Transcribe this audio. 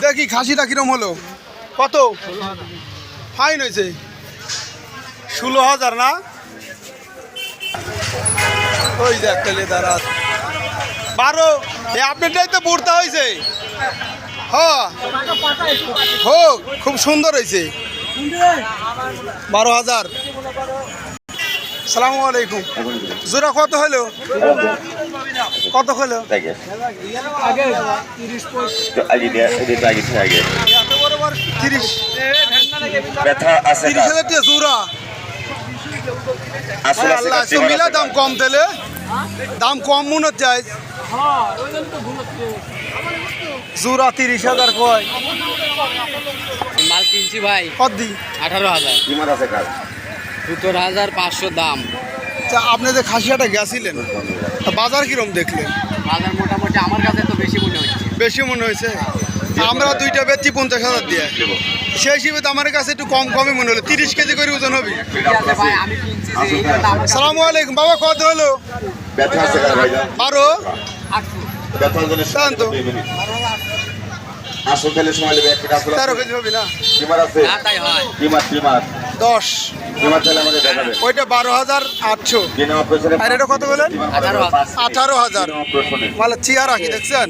দেখি খাসিটা কিরম হলো, কত ফাইন হয়েছে? 16,000 না? ওই যে একটা লেদার আছে 12। আপনারটাই তো বুড়তা হয়েছে। হ্যাঁ হোক, খুব সুন্দর হয়েছে। 12,000। সালামু আলাইকুম। জোড়া কত হলো? কত হলো? 30,000 জোড়া। আল্লাহ মিলা দাম কম, তাহলে দাম কম মনে হচ্ছে। জোড়া 30,000 কয়? মাল কিনছি ভাই কত দি? 18,000। 17,500 দাম। আচ্ছা, আপনি যে খাসিয়াটা গেছিলেন, বাজার কিরম দেখলেন? বাজার মোটামুটি আমার কাছে তো বেশি মনে হচ্ছে। বেশি মনে হয়েছে? আমরা দুইটা বেচছি 50,000 দিয়ে। সেই হিসেবে তো আমার কাছে একটু কমই মনে হলো। 30 কেজি করে ওজন হবে। ভাই আমি কিনছি যে এইটার দাম। সালামু আলাইকুম বাবা, কত হলো? 12। তো 13 কেজি হবে না? 10। ওইটা 12,800। আর এটা কত বলেন? 18,000। মানে চেয়ার রাখি দেখছেন।